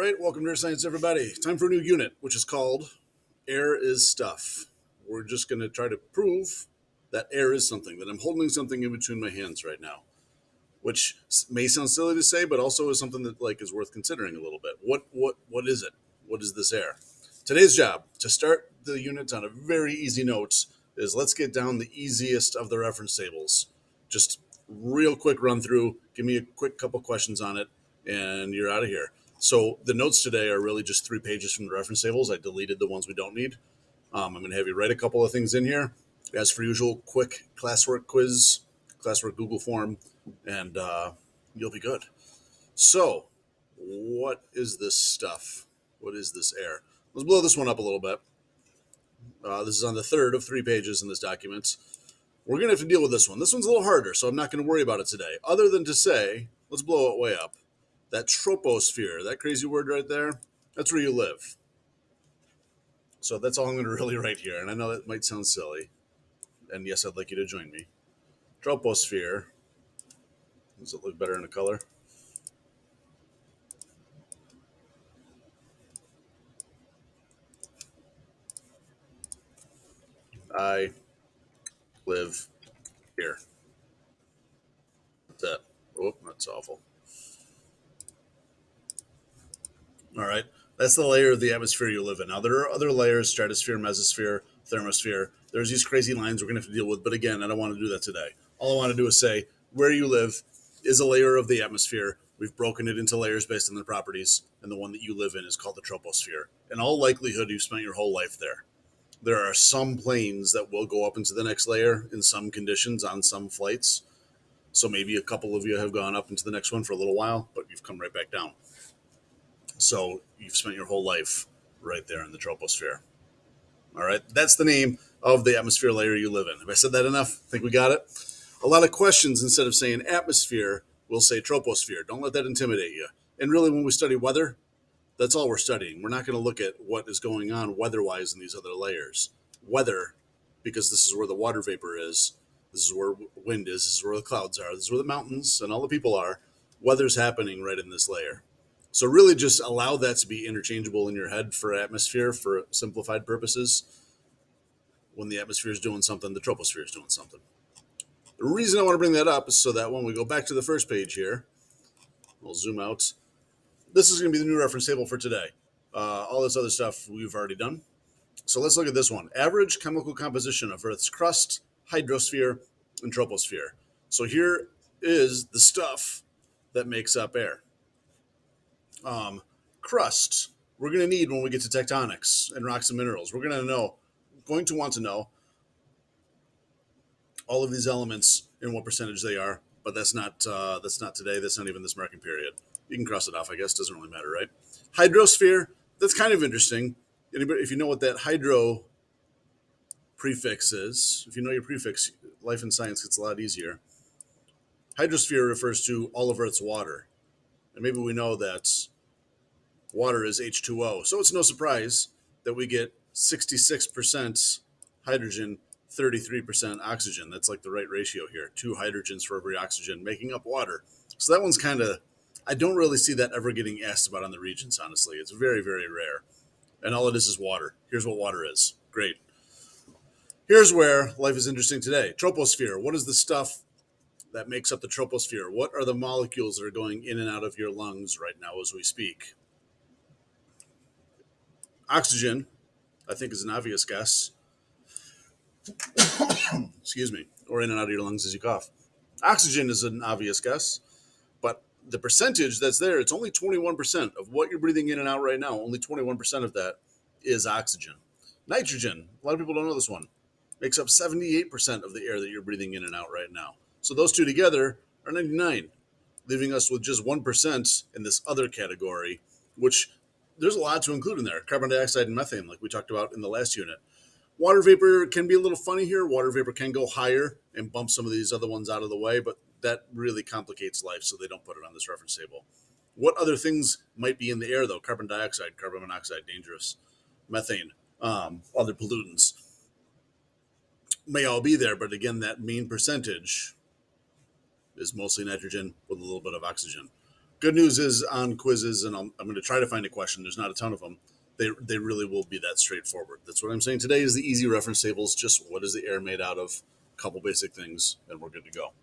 right, welcome to Earth Science, everybody. Time for a new unit, which is called Air is Stuff. We're just going to try to prove that air is something, that I'm holding something in between my hands right now, which may sound silly to say, but also is something that is worth considering a little bit. What is it? What is this air? Today's job, to start the units on a very easy note, is let's get down the easiest of the reference tables. Just real quick run through, give me a quick couple questions on it, and you're out of here. So the notes today are really just 3 pages from the reference tables. I deleted the ones we don't need. I'm going to have you write a couple of things in here. As for usual, quick classwork quiz, classwork Google form, and you'll be good. So, what is this stuff? What is this air? Let's blow this one up a little bit. This is on the third of 3 pages in this document. We're going to have to deal with this one. This one's a little harder, so I'm not going to worry about it today. Other than to say, let's blow it way up. That troposphere, that crazy word right there, that's where you live. So that's all I'm going to really write here. And I know that might sound silly. And yes, I'd like you to join me. Troposphere. Does it look better in the color? I live here. That's it. Oh, that's awful. All right. That's the layer of the atmosphere you live in. Now, there are other layers: stratosphere, mesosphere, thermosphere. There's these crazy lines we're going to have to deal with. But again, I don't want to do that today. All I want to do is say where you live is a layer of the atmosphere. We've broken it into layers based on their properties. And the one that you live in is called the troposphere. In all likelihood, you've spent your whole life there. There are some planes that will go up into the next layer in some conditions on some flights. So maybe a couple of you have gone up into the next one for a little while, but you've come right back down. So you've spent your whole life right there in the troposphere. All right, that's the name of the atmosphere layer you live in. Have I said that enough? Think we got it? A lot of questions, instead of saying atmosphere, we'll say troposphere. Don't let that intimidate you. And really, when we study weather, that's all we're studying. We're not going to look at what is going on weather-wise in these other layers. Weather, because this is where the water vapor is, this is where wind is, this is where the clouds are, this is where the mountains and all the people are. Weather's happening right in this layer. So really just allow that to be interchangeable in your head for atmosphere for simplified purposes. When the atmosphere is doing something, the troposphere is doing something. The reason I want to bring that up is so that when we go back to the first page here, we'll zoom out. This is going to be the new reference table for today. All this other stuff we've already done. So let's look at this one. Average chemical composition of Earth's crust, hydrosphere, and troposphere. So here is the stuff that makes up air. Crust, we're going to need when we get to tectonics and rocks and minerals. We're going to want to know all of these elements and what percentage they are. But that's not today. That's not even this marking period. You can cross it off, I guess. Doesn't really matter, right? Hydrosphere, that's kind of interesting. Anybody, if you know what that hydro prefix is, if you know your prefix, life in science gets a lot easier. Hydrosphere refers to all of Earth's water. And maybe we know that water is H2O. So it's no surprise that we get 66% hydrogen, 33% oxygen. That's like the right ratio here. 2 hydrogens for every oxygen, making up water. So that one's kind of, I don't really see that ever getting asked about on the regions, honestly. It's very, very rare. And all it is water. Here's what water is. Great. Here's where life is interesting today. Troposphere. What is the stuff that makes up the troposphere? What are the molecules that are going in and out of your lungs right now as we speak? Oxygen, I think, is an obvious guess. Excuse me. Or in and out of your lungs as you cough. Oxygen is an obvious guess. But the percentage that's there, it's only 21% of what you're breathing in and out right now. Only 21% of that is oxygen. Nitrogen, a lot of people don't know this one, makes up 78% of the air that you're breathing in and out right now. So those two together are 99, leaving us with just 1% in this other category, which there's a lot to include in there. Carbon dioxide and methane, like we talked about in the last unit. Water vapor can be a little funny here. Water vapor can go higher and bump some of these other ones out of the way, but that really complicates life, so they don't put it on this reference table. What other things might be in the air, though? Carbon dioxide, carbon monoxide, dangerous. Methane, other pollutants may all be there, but again, that main percentage is mostly nitrogen with a little bit of oxygen. Good news is on quizzes, and I'm going to try to find a question. There's not a ton of them. They really will be that straightforward. That's what I'm saying today is the easy reference tables. Just what is the air made out of? A couple basic things, and we're good to go.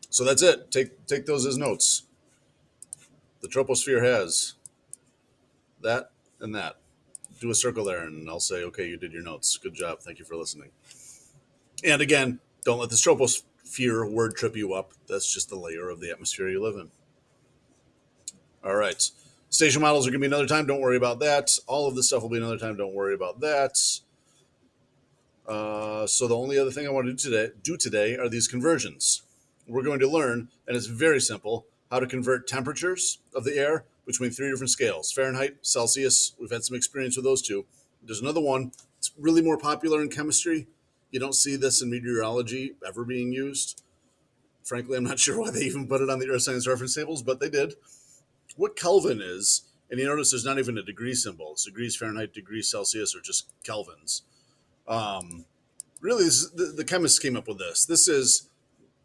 So that's it. Take those as notes. The troposphere has that and that. Do a circle there, and I'll say, okay, you did your notes. Good job. Thank you for listening. And again, don't let the troposphere word trip you up. That's just the layer of the atmosphere you live in. All right. Station models are going to be another time. Don't worry about that. All of this stuff will be another time. Don't worry about that. So the only other thing I want to do today are these conversions. We're going to learn, and it's very simple, how to convert temperatures of the air between three different scales: Fahrenheit, Celsius. We've had some experience with those two. There's another one. It's really more popular in chemistry. You don't see this in meteorology ever being used. Frankly, I'm not sure why they even put it on the Earth Science reference tables, but they did. What Kelvin is, and you notice there's not even a degree symbol. It's degrees Fahrenheit, degrees Celsius, or just kelvins. Um, really, the chemists came up with this. This is,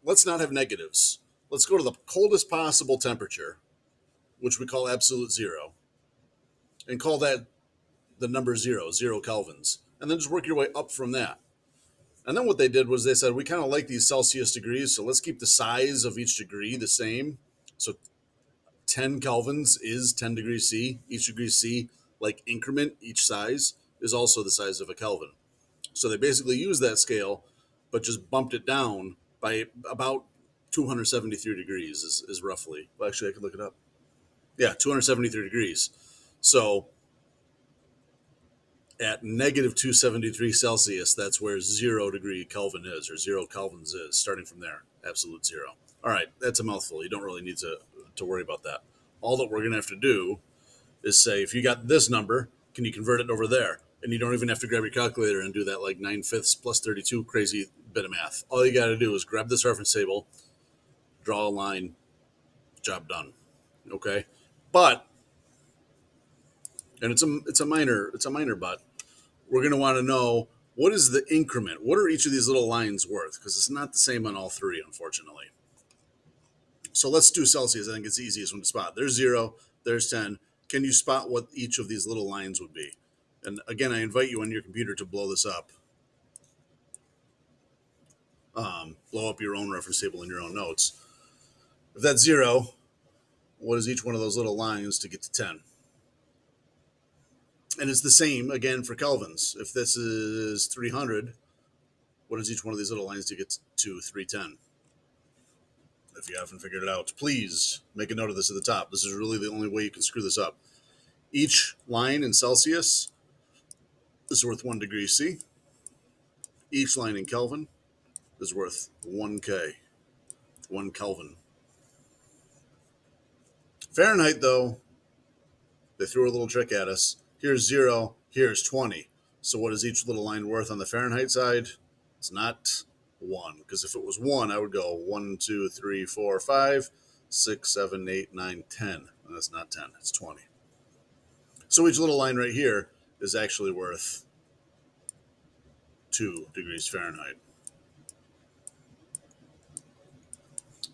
let's not have negatives. Let's go to the coldest possible temperature, which we call absolute zero, and call that the number zero, 0 kelvins, and then just work your way up from that. And then what they did was they said, we kind of like these Celsius degrees, so let's keep the size of each degree the same. So 10 kelvins is 10 degrees C. Each degree C, like increment, each size is also the size of a Kelvin. So they basically used that scale, but just bumped it down by about 273 degrees is roughly. Well, actually, I could look it up. Yeah, 273 degrees. So at negative 273 Celsius, that's where 0 degree Kelvin is, or 0 kelvins is, starting from there, absolute zero. All right, that's a mouthful. You don't really need to worry about that. All that we're going to have to do is say, if you got this number, can you convert it over there? And you don't even have to grab your calculator and do that like 9/5 plus 32 crazy bit of math. All you got to do is grab this reference table, draw a line, job done. Okay, but and it's a minor but we're going to want to know, what is the increment? What are each of these little lines worth? Because it's not the same on all three, unfortunately. So let's do Celsius. I think it's the easiest one to spot. There's 0, there's 10. Can you spot what each of these little lines would be? And again, I invite you on your computer to blow this up. Blow up your own reference table in your own notes. If that's 0, what is each one of those little lines to get to 10? And it's the same, again, for kelvins. If this is 300, what is each one of these little lines to get to 310? If you haven't figured it out, please make a note of this at the top. This is really the only way you can screw this up. Each line in Celsius is worth 1 degree C. Each line in Kelvin is worth 1 K, 1 Kelvin. Fahrenheit, though, they threw a little trick at us. Here's 0, here's 20. So what is each little line worth on the Fahrenheit side? It's not 1, because if it was 1, I would go 1, 2, 3, 4, 5, 6, 7, 8, 9, 10. And that's not 10, it's 20. So each little line right here is actually worth 2 degrees Fahrenheit.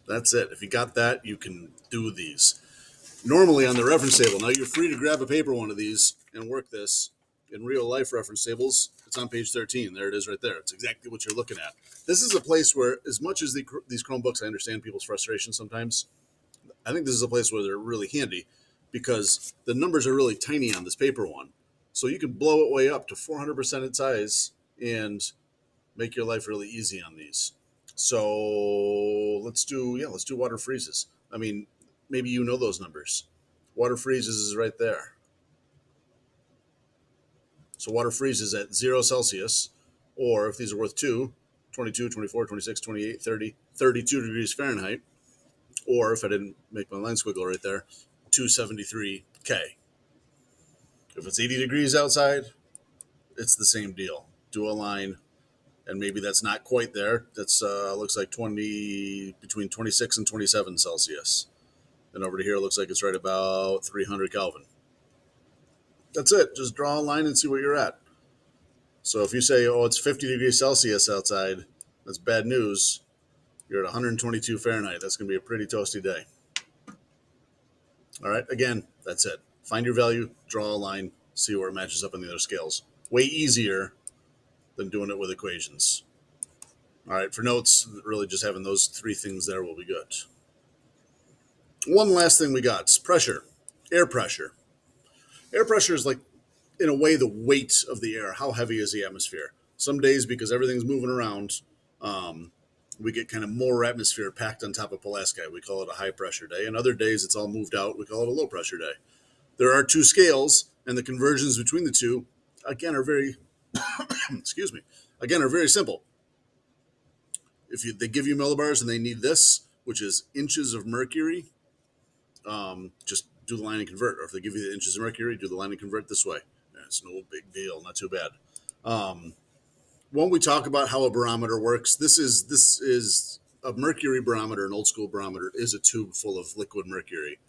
That's it. If you got that, you can do these. Normally on the reference table, now you're free to grab a paper one of these and work this in real life reference tables. It's on page 13. There it is right there. It's exactly what you're looking at. This is a place where, as much as these Chromebooks, I understand people's frustration sometimes, I think this is a place where they're really handy because the numbers are really tiny on this paper one. So you can blow it way up to 400% its size and make your life really easy on these. So let's do water freezes. I mean, maybe you know those numbers. Water freezes is right there. So water freezes at 0 Celsius, or if these are worth 2, 22, 24, 26, 28, 30, 32 degrees Fahrenheit, or if I didn't make my line squiggle right there, 273 K. If it's 80 degrees outside, it's the same deal. Do a line, and maybe that's not quite there. That's looks like between 26 and 27 Celsius. And over to here, it looks like it's right about 300 Kelvin. That's it. Just draw a line and see where you're at. So if you say, oh, it's 50 degrees Celsius outside, that's bad news. You're at 122 Fahrenheit. That's going to be a pretty toasty day. All right, again, that's it. Find your value, draw a line, see where it matches up on the other scales. Way easier than doing it with equations. All right, for notes, really just having those three things there will be good. One last thing we got is pressure, air pressure. Air pressure is like, in a way, the weight of the air. How heavy is the atmosphere? Some days, because everything's moving around, we get kind of more atmosphere packed on top of Pulaski. We call it a high pressure day. And other days, it's all moved out. We call it a low pressure day. There are two scales, and the conversions between the two, again, are very, excuse me, again, are very simple. If they give you millibars and they need this, which is inches of mercury, just do the line and convert. Or if they give you the inches of mercury, do the line and convert this way. It's no big deal, not too bad. When we talk about how a barometer works, this is a mercury barometer. An old school barometer is a tube full of liquid mercury.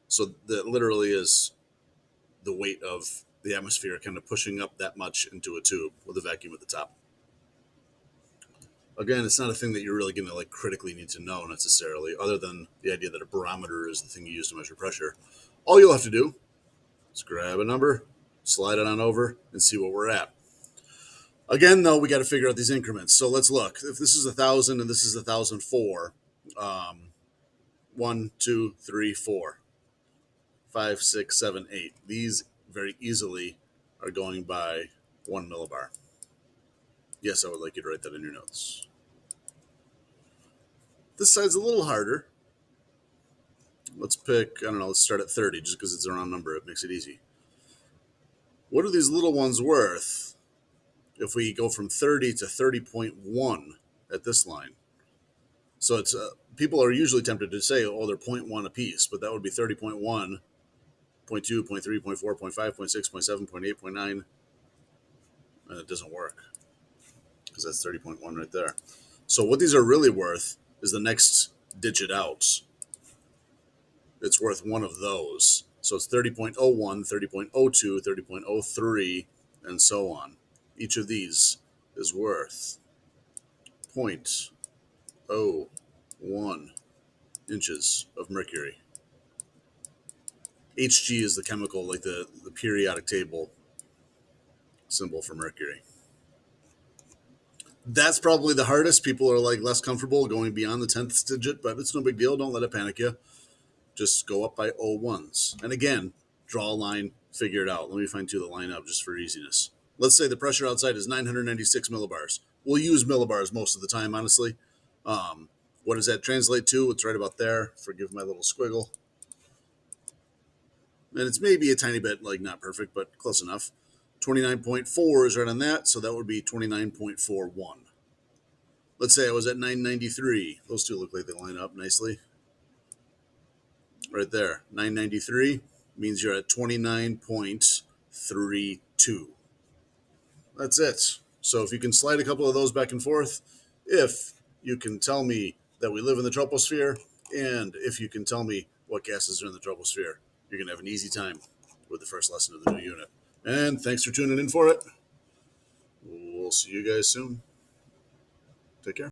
So that literally is the weight of the atmosphere kind of pushing up that much into a tube with a vacuum at the top. Again, it's not a thing that you're really going to like critically need to know necessarily, other than the idea that a barometer is the thing you use to measure pressure. All you'll have to do is grab a number, slide it on over, and see what we're at. Again, though, we got to figure out these increments. So let's look. If this is 1,000 and this is 1,004, 1, 2, 3, 4, 5, 6, 7, 8. These very easily are going by 1 millibar. Yes, I would like you to write that in your notes. This side's a little harder. Let's pick, I don't know, let's start at 30 just because it's a round number. It makes it easy. What are these little ones worth if we go from 30 to 30.1 at this line? So it's people are usually tempted to say, oh, they're 0.1 apiece, but that would be 30.1, 0.2, 0.3, 0.4, 0.5, 0.6, 0.7, 0.8, 0.9. And it doesn't work because that's 30.1 right there. So what these are really worth is the next digit out. It's worth one of those. So it's 30.01, 30.02, 30.03, and so on. Each of these is worth 0.01 inches of mercury. Hg is the chemical, like the periodic table symbol for mercury. That's probably the hardest. People are like less comfortable going beyond the 10th digit, but it's no big deal. Don't let it panic you. Just go up by 01s. And again, draw a line, figure it out. Let me find two that line up just for easiness. Let's say the pressure outside is 996 millibars. We'll use millibars most of the time, honestly. What does that translate to? It's right about there. Forgive my little squiggle. And it's maybe a tiny bit like not perfect, but close enough. 29.4 is right on that, so that would be 29.41. Let's say I was at 993. Those two look like they line up nicely. Right there, 993 means you're at 29.32. That's it. So if you can slide a couple of those back and forth, if you can tell me that we live in the troposphere, and if you can tell me what gases are in the troposphere, you're going to have an easy time with the first lesson of the new unit. And thanks for tuning in for it. We'll see you guys soon. Take care.